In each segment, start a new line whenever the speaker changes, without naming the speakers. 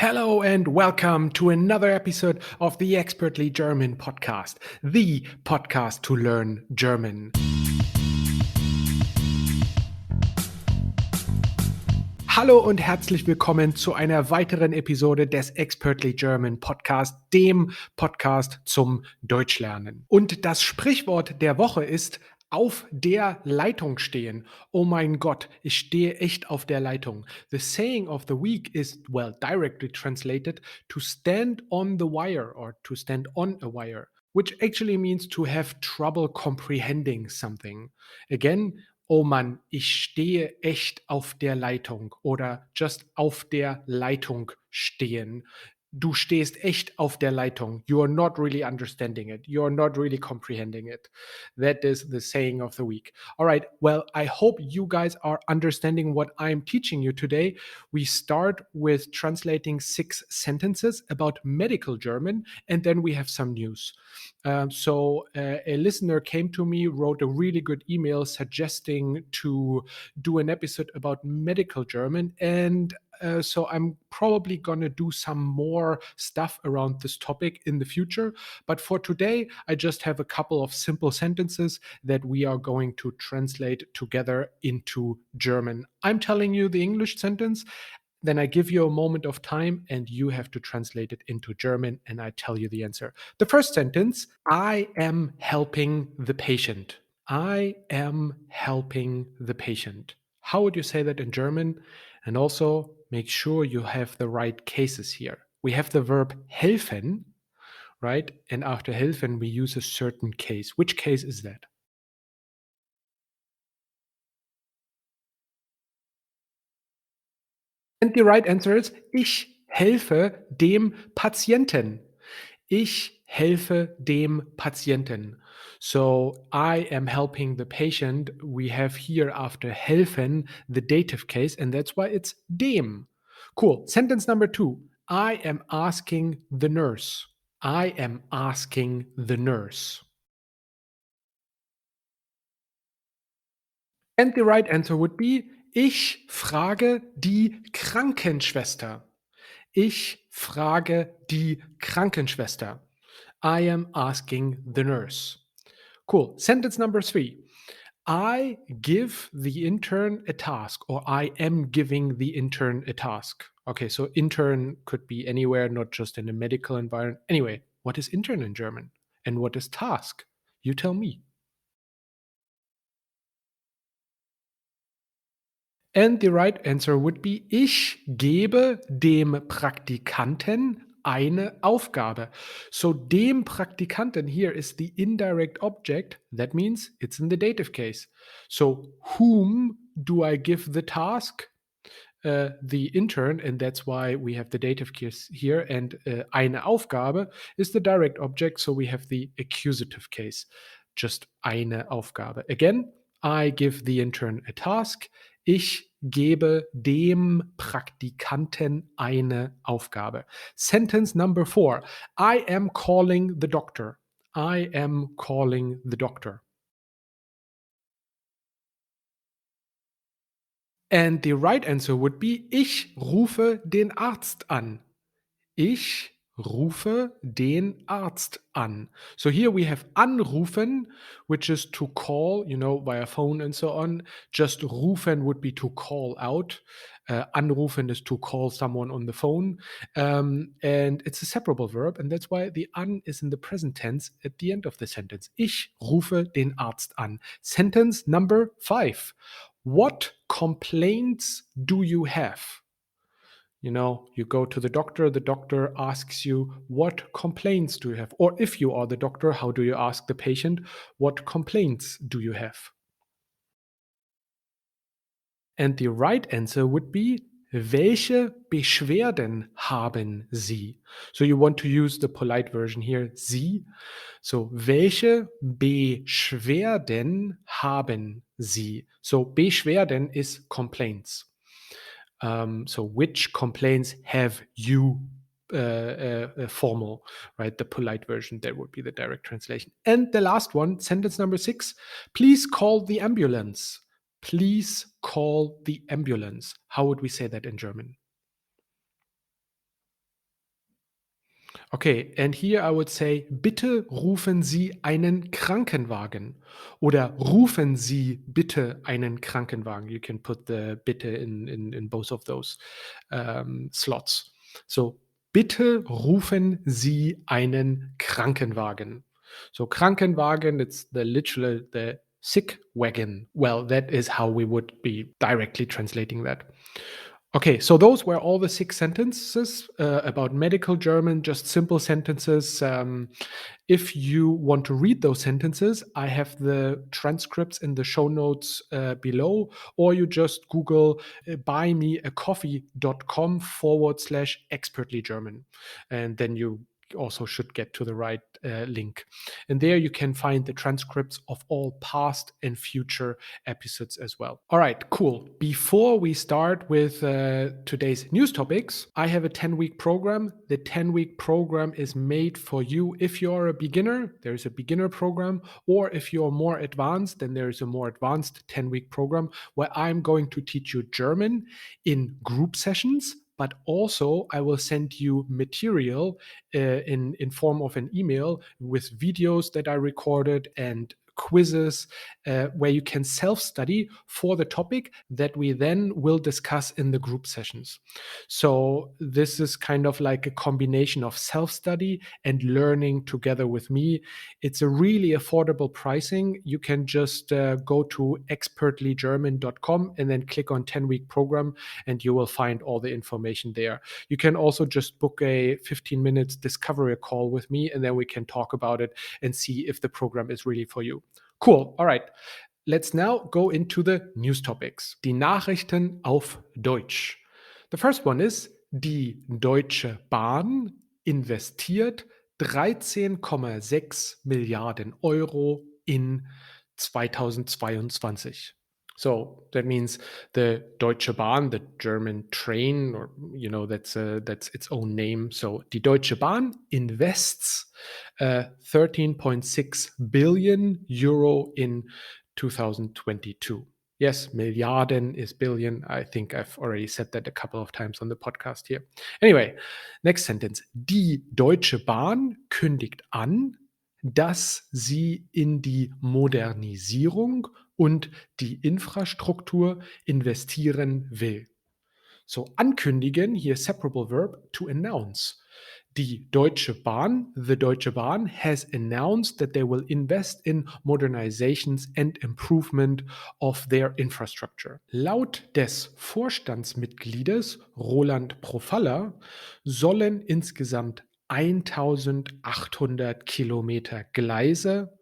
Hello and welcome to another episode of the Expertly German podcast, the podcast to learn German. Hallo und herzlich willkommen zu einer weiteren Episode des Expertly German Podcast, dem Podcast zum Deutschlernen. Und das Sprichwort der Woche ist auf der Leitung stehen. Oh mein Gott, ich stehe echt auf der Leitung. The saying of the week is, well, directly translated, to stand on the wire or to stand on a wire, which actually means to have trouble comprehending something. Again, oh Mann, ich stehe echt auf der Leitung oder just auf der Leitung stehen. Du stehst echt auf der Leitung. You are not really understanding it. You are not really comprehending it. That is the saying of the week. All right. Well, I hope you guys are understanding what I'm teaching you today. We start with translating 6 sentences about medical German, and then we have some news. A listener came to me, wrote a really good email suggesting to do an episode about medical German, and so I'm probably going to do some more stuff around this topic in the future. But for today, I just have a couple of simple sentences that we are going to translate together into German. I'm telling you the English sentence, then I give you a moment of time and you have to translate it into German and I tell you the answer. The first sentence, I am helping the patient. I am helping the patient. How would you say that in German? And also make sure you have the right cases here. We have the verb helfen, right? And after helfen, we use a certain case. Which case is that? And the right answer is, ich helfe dem Patienten. Ich helfe dem Patienten. So I am helping the patient. We have here after helfen the dative case, and that's why it's dem. Cool. Sentence number 2. I am asking the nurse. I am asking the nurse. And the right answer would be, ich frage die Krankenschwester. Ich frage die Krankenschwester. I am asking the nurse. Cool. Sentence number 3. I give the intern a task, or I am giving the intern a task. Okay, so intern could be anywhere, not just in a medical environment. Anyway, what is intern in German? And what is task? You tell me. And the right answer would be, ich gebe dem Praktikanten eine Aufgabe. So dem Praktikanten here is the indirect object. That means it's in the dative case. So whom do I give the task? The intern, and that's why we have the dative case here. And eine Aufgabe is the direct object, so we have the accusative case. Just eine Aufgabe. Again, I give the intern a task. Ich gebe dem Praktikanten eine Aufgabe. Sentence number 4. I am calling the doctor. I am calling the doctor. And the right answer would be, ich rufe den Arzt an. Ich rufe den Arzt an. So here we have anrufen, which is to call, via phone and so on. Just rufen would be to call out. Anrufen is to call someone on the phone. And it's a separable verb, and that's why the an is in the present tense at the end of the sentence. Ich rufe den Arzt an. Sentence number 5. What complaints do you have? You go to the doctor asks you, what complaints do you have? Or if you are the doctor, how do you ask the patient, what complaints do you have? And the right answer would be, welche Beschwerden haben Sie? So you want to use the polite version here, Sie. So, welche Beschwerden haben Sie? So, Beschwerden is complaints. So which complaints have you formal, right? The polite version, that would be the direct translation. And the last one, sentence number 6, please call the ambulance. Please call the ambulance. How would we say that in German? Okay, and here I would say, bitte rufen Sie einen Krankenwagen oder rufen Sie bitte einen Krankenwagen. You can put the bitte in both of those slots. So, bitte rufen Sie einen Krankenwagen. So, Krankenwagen, it's the literal, the sick wagon. Well, that is how we would be directly translating that. Okay, so those were all the 6 sentences about medical German, just simple sentences. If you want to read those sentences, I have the transcripts in the show notes below, or you just Google buymeacoffee.com/expertly German. And then you also should get to the right link. And there you can find the transcripts of all past and future episodes as well. All right, cool. Before we start with today's news topics, I have a 10-week program. The 10-week program is made for you if you're a beginner, there's a beginner program, or if you're more advanced, then there's a more advanced 10-week program where I'm going to teach you German in group sessions, but also I will send you material in form of an email with videos that I recorded and quizzes where you can self-study for the topic that we then will discuss in the group sessions. So this is kind of like a combination of self-study and learning together with me. It's a really affordable pricing. You can just go to expertlygerman.com and then click on 10-week program, and you will find all the information there. You can also just book a 15 minutes discovery call with me, and then we can talk about it and see if the program is really for you. Cool. All right. Let's now go into the news topics. Die Nachrichten auf Deutsch. The first one is, die Deutsche Bahn investiert 13,6 Milliarden Euro in 2022. So that means the Deutsche Bahn, the German train, or that's its own name. So die Deutsche Bahn invests 13.6 billion euro in 2022. Yes, Milliarden is billion. I think I've already said that a couple of times on the podcast here. Anyway, next sentence. Die Deutsche Bahn kündigt an, dass sie in die Modernisierung und die Infrastruktur investieren will. So, ankündigen, hier separable verb, to announce. Die Deutsche Bahn, the Deutsche Bahn has announced that they will invest in modernizations and improvement of their infrastructure. Laut des Vorstandsmitgliedes Roland Profalla sollen insgesamt 1800 Kilometer Gleise,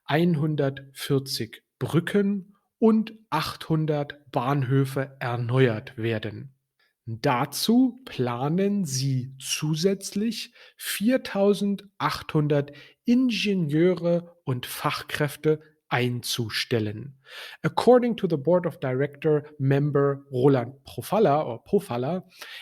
140 Brücken und 800 Bahnhöfe erneuert werden. Dazu planen sie zusätzlich 4.800 Ingenieure und Fachkräfte einzustellen. According to the Board of Director member Roland Profalla,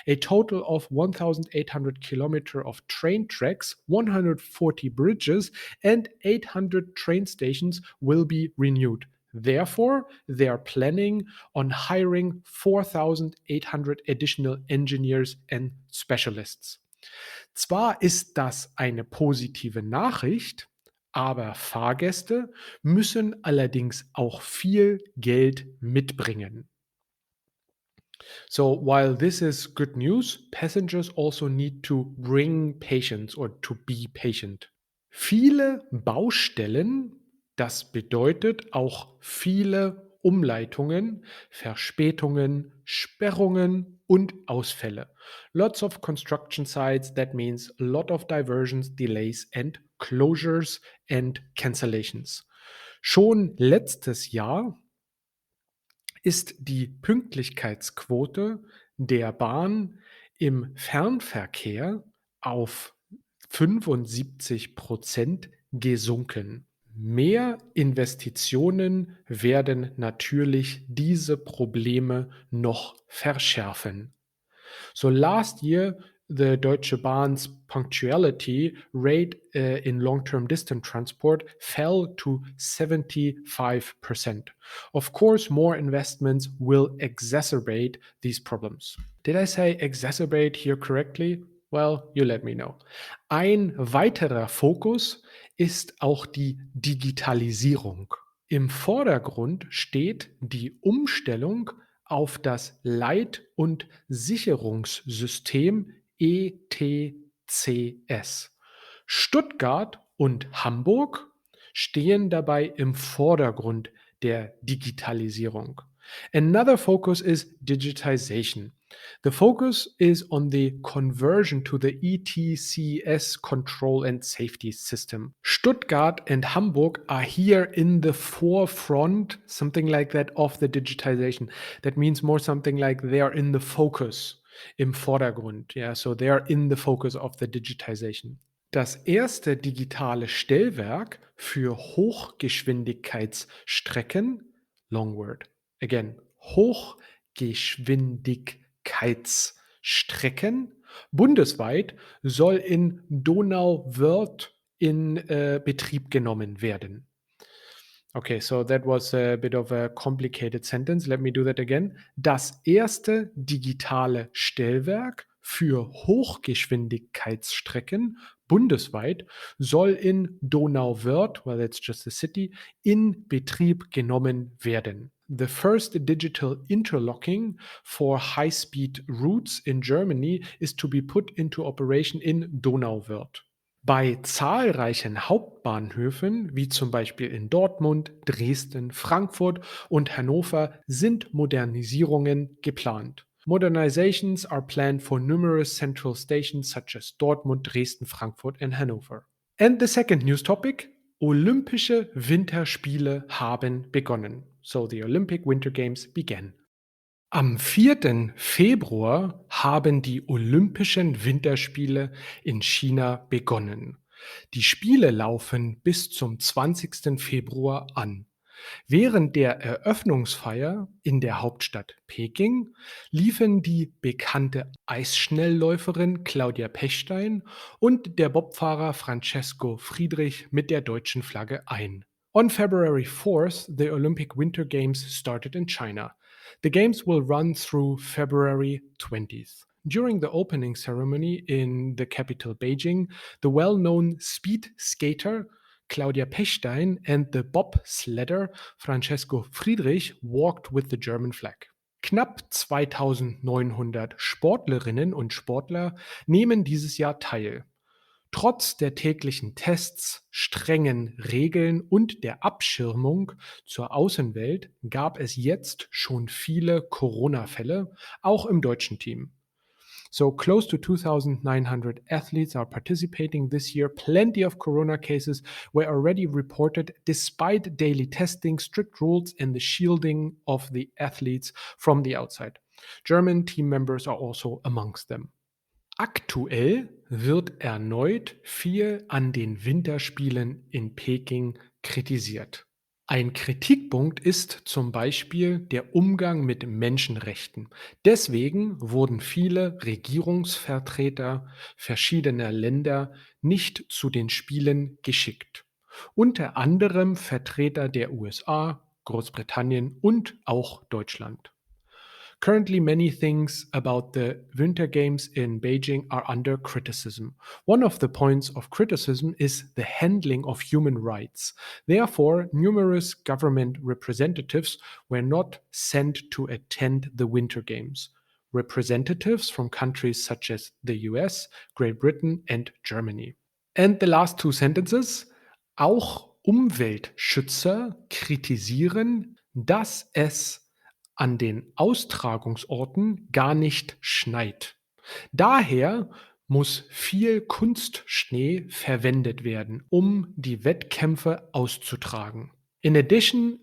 a total of 1,800 kilometers of train tracks, 140 bridges, and 800 train stations will be renewed. Therefore, they are planning on hiring 4.800 additional engineers and specialists. Zwar ist das eine positive Nachricht, aber Fahrgäste müssen allerdings auch viel Geld mitbringen. So while this is good news, passengers also need to bring patience or to be patient. Viele Baustellen, das bedeutet auch viele Umleitungen, Verspätungen, Sperrungen und Ausfälle. Lots of construction sites, that means a lot of diversions, delays and closures and cancellations. Schon letztes Jahr ist die Pünktlichkeitsquote der Bahn im Fernverkehr auf 75% gesunken. Mehr Investitionen werden natürlich diese Probleme noch verschärfen. So last year, the Deutsche Bahn's punctuality rate in long-term distance transport fell to 75%. Of course, more investments will exacerbate these problems. Did I say exacerbate here correctly? Well, you let me know. Ein weiterer Fokus ist auch die Digitalisierung. Im Vordergrund steht die Umstellung auf das Leit- und Sicherungssystem ETCS. Stuttgart und Hamburg stehen dabei im Vordergrund der Digitalisierung. Another focus is digitization. The focus is on the conversion to the ETCS control and safety system. Stuttgart and Hamburg are here in the forefront, something like that, of the digitization. That means more something like they are in the focus, im Vordergrund. Yeah, so they are in the focus of the digitization. Das erste digitale Stellwerk für Hochgeschwindigkeitsstrecken, long word, again, Hochgeschwindigkeitsstrecken bundesweit soll in Donauwörth in Betrieb genommen werden. Okay, so that was a bit of a complicated sentence. Let me do that again. Das erste digitale Stellwerk für Hochgeschwindigkeitsstrecken bundesweit soll in Donauwörth, well, that's just a city, in Betrieb genommen werden. The first digital interlocking for high-speed routes in Germany is to be put into operation in Donauwörth. Bei zahlreichen Hauptbahnhöfen, wie zum Beispiel in Dortmund, Dresden, Frankfurt und Hannover, sind Modernisierungen geplant. Modernizations are planned for numerous central stations such as Dortmund, Dresden, Frankfurt and Hanover. And the second news topic: Olympische Winterspiele haben begonnen. So the Olympic Winter Games began. Am 4. Februar haben die Olympischen Winterspiele in China begonnen. Die Spiele laufen bis zum 20. Februar an. Während der Eröffnungsfeier in der Hauptstadt Peking liefen die bekannte Eisschnellläuferin Claudia Pechstein und der Bobfahrer Francesco Friedrich mit der deutschen Flagge ein. On February 4th, the Olympic Winter Games started in China. The games will run through February 20th. During the opening ceremony in the capital Beijing, the well-known speed skater Claudia Pechstein and the bobsledder Francesco Friedrich walked with the German flag. Knapp 2900 Sportlerinnen und Sportler nehmen dieses Jahr teil. Trotz der täglichen Tests, strengen Regeln und der Abschirmung zur Außenwelt gab es jetzt schon viele Corona-Fälle, auch im deutschen Team. So close to 2,900 athletes are participating this year. Plenty of corona cases were already reported despite daily testing, strict rules, and the shielding of the athletes from the outside. German team members are also amongst them. Aktuell wird erneut viel an den Winterspielen in Peking kritisiert. Ein Kritikpunkt ist zum Beispiel der Umgang mit Menschenrechten. Deswegen wurden viele Regierungsvertreter verschiedener Länder nicht zu den Spielen geschickt. Unter anderem Vertreter der USA, Großbritannien und auch Deutschland. Currently, many things about the Winter Games in Beijing are under criticism. One of the points of criticism is the handling of human rights. Therefore, numerous government representatives were not sent to attend the Winter Games. Representatives from countries such as the US, Great Britain, and Germany. And the last two sentences. Auch Umweltschützer kritisieren, dass es an den Austragungsorten gar nicht schneit. Daher muss viel Kunstschnee verwendet werden, um die Wettkämpfe auszutragen. In addition,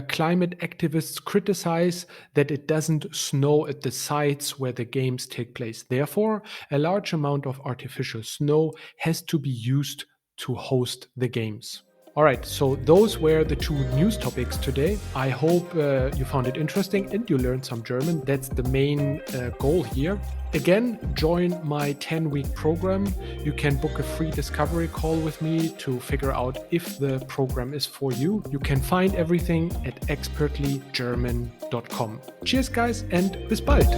climate activists criticize that it doesn't snow at the sites where the games take place. Therefore, a large amount of artificial snow has to be used to host the games. All right, so those were the two news topics today. I hope you found it interesting and you learned some German. That's the main goal here. Again, join my 10-week program. You can book a free discovery call with me to figure out if the program is for you. You can find everything at expertlygerman.com. Cheers, guys, and bis bald.